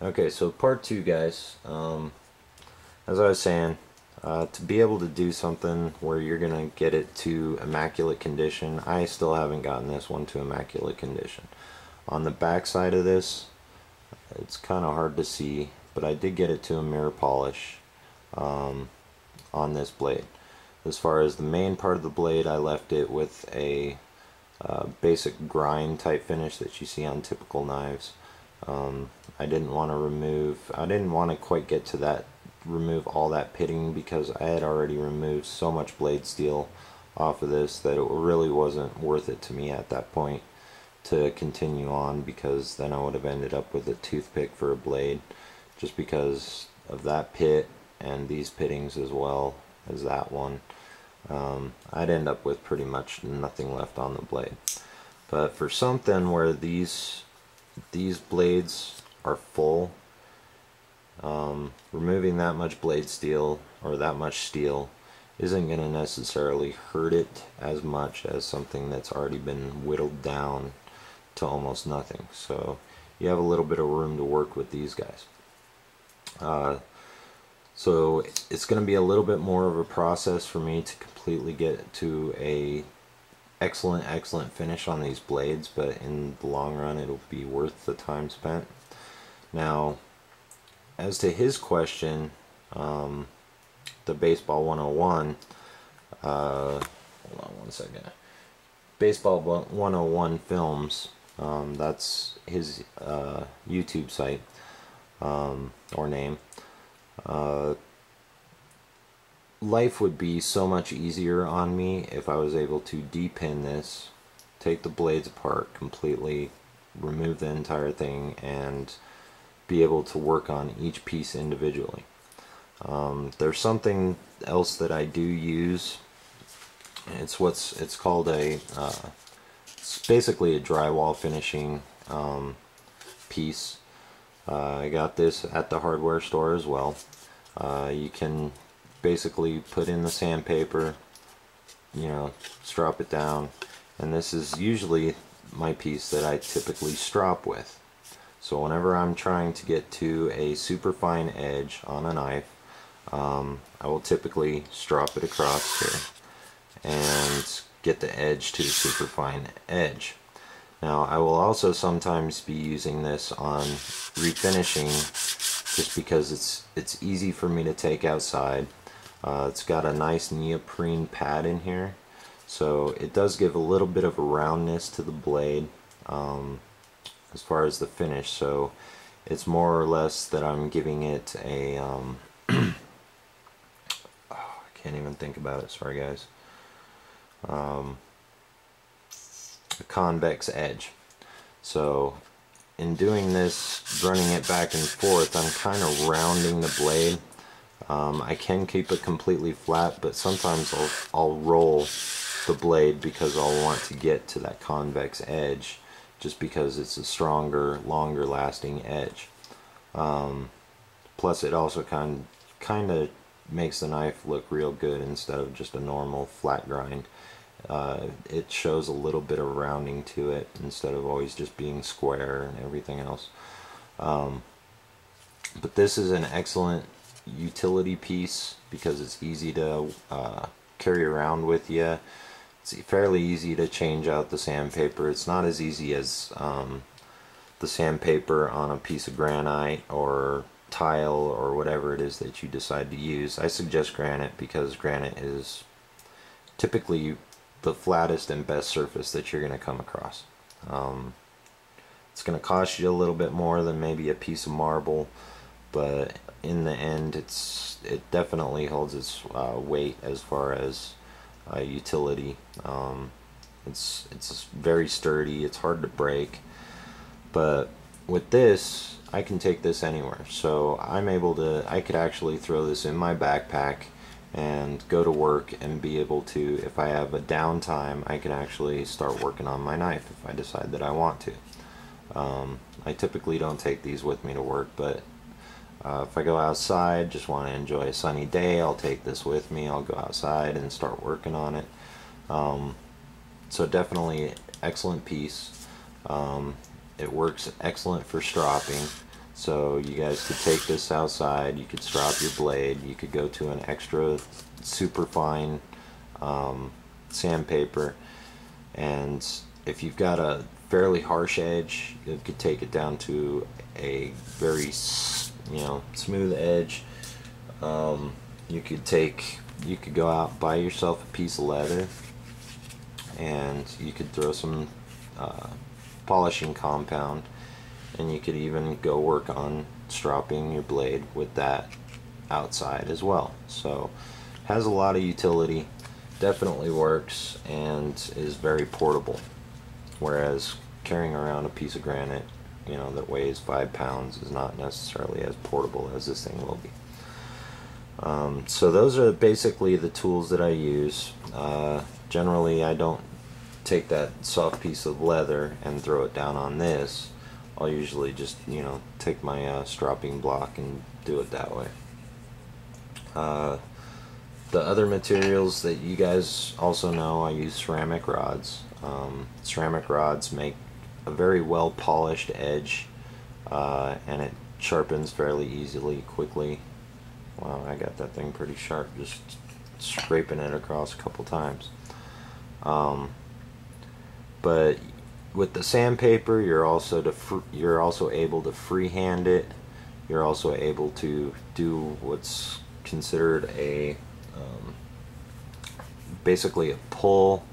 Okay, so part two, guys. As I was saying, to be able to do something where you're gonna get it to immaculate condition, I still haven't gotten this one to immaculate condition. On the back side of this, it's kind of hard to see, but I did get it to a mirror polish on this blade. As far as the main part of the blade, I left it with a basic grind type finish that you see on typical knives. I didn't want to quite get to that, remove all that pitting, because I had already removed so much blade steel off of this that it really wasn't worth it to me at that point to continue on, because then I would have ended up with a toothpick for a blade, just because of that pit and these pittings as well as that one. I'd end up with pretty much nothing left on the blade. But for something where these blades are full, removing that much blade steel or that much steel isn't going to necessarily hurt it as much as something that's already been whittled down to almost nothing. So you have a little bit of room to work with these guys. So it's going to be a little bit more of a process for me to completely get to a excellent finish on these blades, but in the long run it'll be worth the time spent. Now, as to his question, the Baseball 101, hold on one second. Baseball 101 Films, that's his YouTube site, or name. Life would be so much easier on me if I was able to depin this, take the blades apart completely, remove the entire thing, and be able to work on each piece individually. There's something else that I do use. It's called a it's basically a drywall finishing piece. I got this at the hardware store as well. You can basically put in the sandpaper, strop it down, and this is usually my piece that I typically strop with. So whenever I'm trying to get to a super fine edge on a knife, I will typically strop it across here and get the edge to the super fine edge. Now, I will also sometimes be using this on refinishing, just because it's easy for me to take outside. It's got a nice neoprene pad in here, so it does give a little bit of a roundness to the blade as far as the finish. So it's more or less that I'm giving it a oh, I can't even think about it, sorry guys, a convex edge. So in doing this, running it back and forth, I'm kind of rounding the blade. I can keep it completely flat, but sometimes I'll roll the blade because I'll want to get to that convex edge, just because it's a stronger, longer lasting edge. Plus it also kind of makes the knife look real good instead of just a normal flat grind. It shows a little bit of rounding to it instead of always just being square and everything else. But this is an excellent utility piece because it's easy to carry around with you. It's fairly easy to change out the sandpaper. It's not as easy as the sandpaper on a piece of granite or tile or whatever it is that you decide to use. I suggest granite because granite is typically the flattest and best surface that you're going to come across. It's going to cost you a little bit more than maybe a piece of marble, but in the end it definitely holds its weight as far as utility. It's very sturdy, it's hard to break, but with this I can take this anywhere. So I could actually throw this in my backpack and go to work and be able to, if I have a downtime, I can actually start working on my knife if I decide that I want to. I typically don't take these with me to work, but if I go outside, just want to enjoy a sunny day, I'll take this with me. I'll go outside and start working on it. So definitely excellent piece. It works excellent for stropping. So you guys could take this outside, you could strop your blade, you could go to an extra super fine sandpaper, and if you've got a fairly harsh edge, you could take it down to a very smooth edge. You could go out, buy yourself a piece of leather, and you could throw some polishing compound, and you could even go work on stropping your blade with that outside as well. So has a lot of utility, definitely works, and is very portable, whereas carrying around a piece of granite that weighs 5 pounds is not necessarily as portable as this thing will be. So those are basically the tools that I use. Generally I don't take that soft piece of leather and throw it down on this. I'll usually just take my stropping block and do it that way. The other materials that you guys also know, I use ceramic rods. Ceramic rods make a very well polished edge, and it sharpens fairly easily, quickly. Wow, I got that thing pretty sharp just scraping it across a couple times. But with the sandpaper, you're also able to freehand it. You're also able to do what's considered a basically a pull.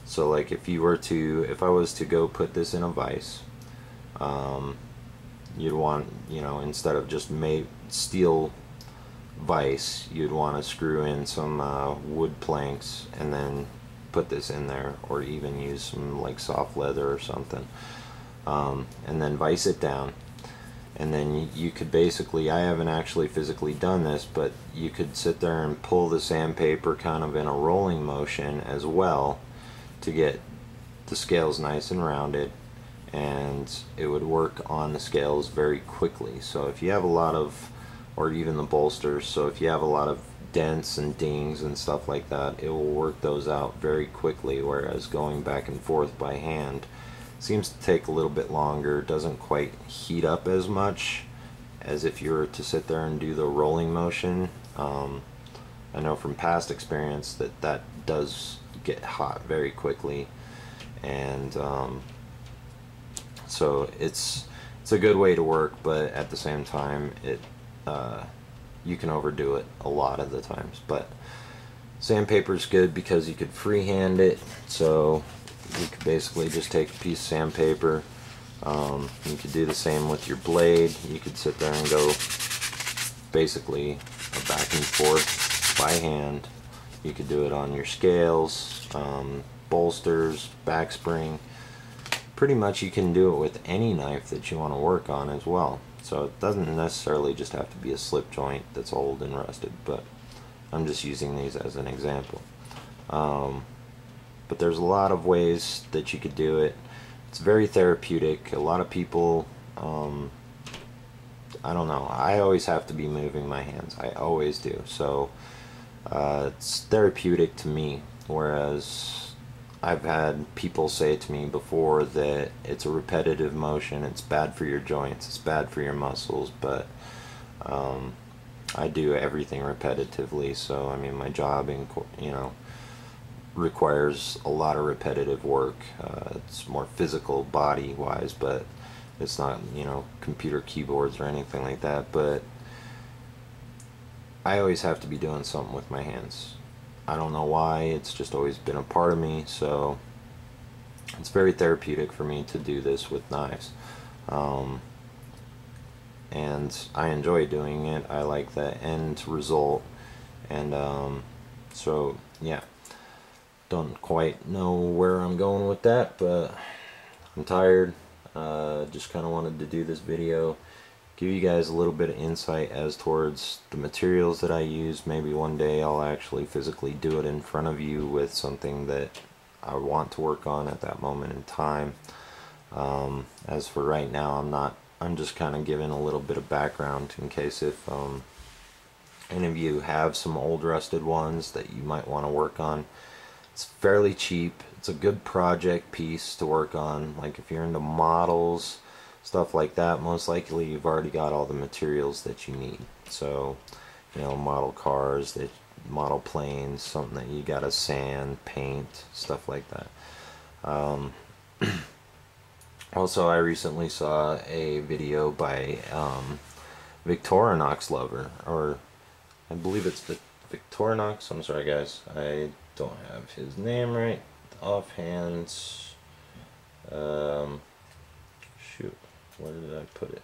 So like if I was to go put this in a vise, you'd want, instead of just steel vise, you'd want to screw in some wood planks and then put this in there, or even use some like soft leather or something, and then vise it down. And then you could basically, I haven't actually physically done this, but you could sit there and pull the sandpaper kind of in a rolling motion as well to get the scales nice and rounded, and it would work on the scales very quickly. So if you have a lot of, or even the bolsters, so if you have a lot of dents and dings and stuff like that, it will work those out very quickly, whereas going back and forth by hand seems to take a little bit longer, doesn't quite heat up as much as if you were to sit there and do the rolling motion. I know from past experience that does get hot very quickly, and so it's a good way to work, but at the same time you can overdo it a lot of the times. But sandpaper is good because you could freehand it, so you could basically just take a piece of sandpaper. You could do the same with your blade. You could sit there and go basically back and forth by hand. You could do it on your scales, bolsters, back spring. Pretty much you can do it with any knife that you want to work on as well. So it doesn't necessarily just have to be a slip joint that's old and rusted, but I'm just using these as an example. But there's a lot of ways that you could do it. It's very therapeutic. A lot of people, I don't know, I always have to be moving my hands. I always do. So it's therapeutic to me, whereas I've had people say to me before that it's a repetitive motion, it's bad for your joints, it's bad for your muscles, but I do everything repetitively. So I mean, my job requires a lot of repetitive work. It's more physical body wise, but it's not computer keyboards or anything like that. But I always have to be doing something with my hands. I don't know why, it's just always been a part of me, so it's very therapeutic for me to do this with knives. And I enjoy doing it. I like the end result, and so yeah, don't quite know where I'm going with that, but I'm tired. Just kind of wanted to do this video, give you guys a little bit of insight as towards the materials that I use. Maybe one day I'll actually physically do it in front of you with something that I want to work on at that moment in time. As for right now, I'm just kind of giving a little bit of background in case if any of you have some old rusted ones that you might want to work on. It's fairly cheap. It's a good project piece to work on, like if you're into models, stuff like that, most likely you've already got all the materials that you need. So, you know, model cars, model planes, something that you gotta sand, paint, stuff like that. Also, I recently saw a video by Cutlerylover, or I believe it's Victorinox. I'm sorry guys, I don't have his name right offhand. Shoot, where did I put it?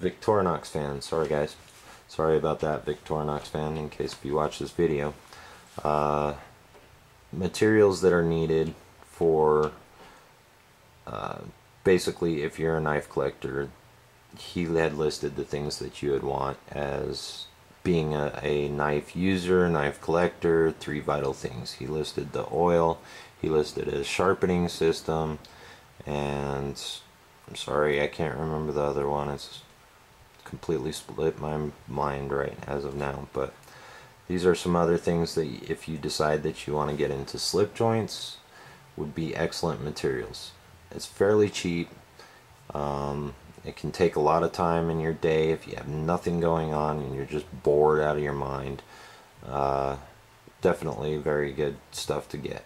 Victorinox fan, sorry guys. Sorry about that, Victorinox fan, in case if you watch this video. Materials that are needed for basically, if you're a knife collector, he had listed the things that you would want as being a knife user, knife collector, 3 vital things. He listed the oil, he listed a sharpening system, and I'm sorry, I can't remember the other one. It's completely split my mind right as of now, but these are some other things that if you decide that you want to get into slip joints would be excellent materials. It's fairly cheap. It can take a lot of time in your day if you have nothing going on and you're just bored out of your mind. Definitely very good stuff to get.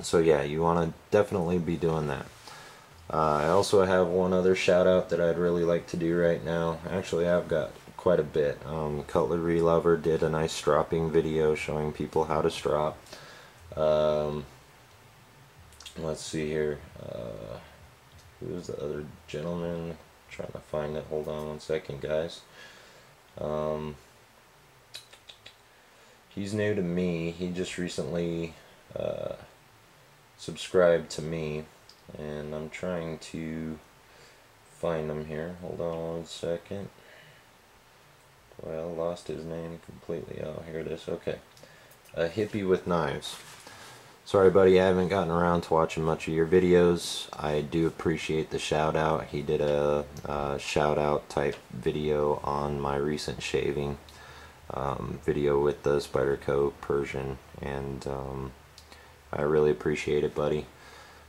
So yeah, you want to definitely be doing that. I also have one other shout out that I'd really like to do right now. Actually, I've got quite a bit. Cutlerylover did a nice stropping video showing people how to strop. Let's see here. Who's the other gentleman? I'm trying to find it. Hold on one second, guys. He's new to me. He just recently subscribed to me, and I'm trying to find him here. Hold on one second. Well, lost his name completely. Oh, here it is. Okay. A hippie with knives. Sorry buddy, I haven't gotten around to watching much of your videos. I do appreciate the shout out. He did a shout out type video on my recent shaving video with the Spyderco Persian, and I really appreciate it, buddy.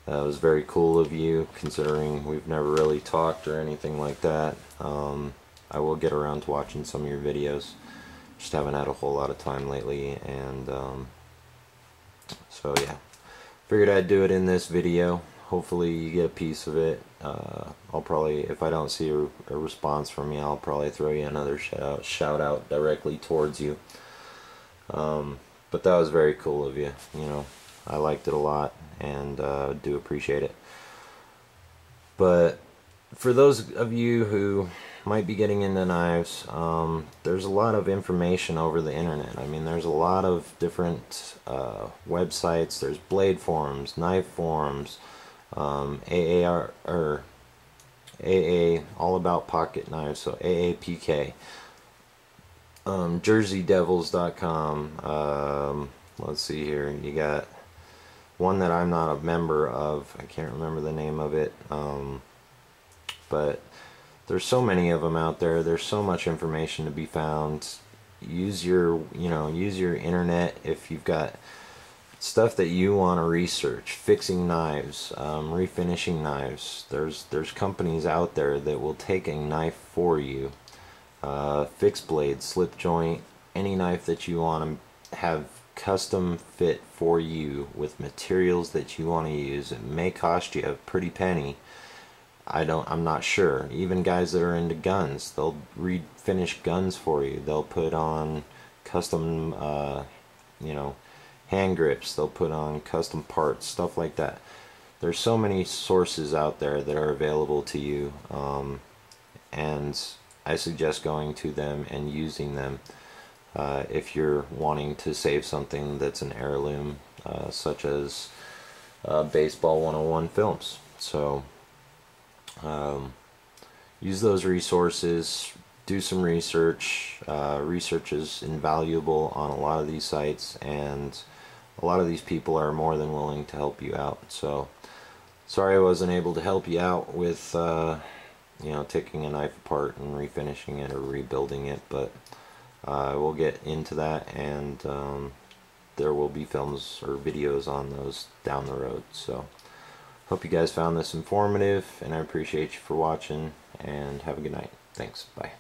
It was very cool of you, considering we've never really talked or anything like that. I will get around to watching some of your videos. Just haven't had a whole lot of time lately, and so yeah, figured I'd do it in this video. Hopefully you get a piece of it. I'll probably, if I don't see a response from you, I'll probably throw you another shout out directly towards you. But that was very cool of you. You know, I liked it a lot, and do appreciate it. But for those of you who might be getting into knives, there's a lot of information over the internet. I mean, there's a lot of different websites. There's blade forums, knife forums, AAR, or AA, all about pocket knives, so AAPK, jerseydevils.com. Let's see here, you got one that I'm not a member of. I can't remember the name of it, but there's so many of them out there. There's so much information to be found. Use your internet if you've got stuff that you want to research. Fixing knives, refinishing knives. There's companies out there that will take a knife for you. Fix blade, slip joint, any knife that you want to have custom fit for you with materials that you want to use. It may cost you a pretty penny. I'm not sure. Even guys that are into guns, they'll refinish guns for you. They'll put on custom, hand grips. They'll put on custom parts, stuff like that. There's so many sources out there that are available to you, and I suggest going to them and using them if you're wanting to save something that's an heirloom, such as Baseball 101 films. So use those resources, do some research. Research is invaluable on a lot of these sites, and a lot of these people are more than willing to help you out. So sorry I wasn't able to help you out with taking a knife apart and refinishing it or rebuilding it, but we'll get into that, and there will be films or videos on those down the road. So Hope you guys found this informative, and I appreciate you for watching, and have a good night. Thanks. Bye.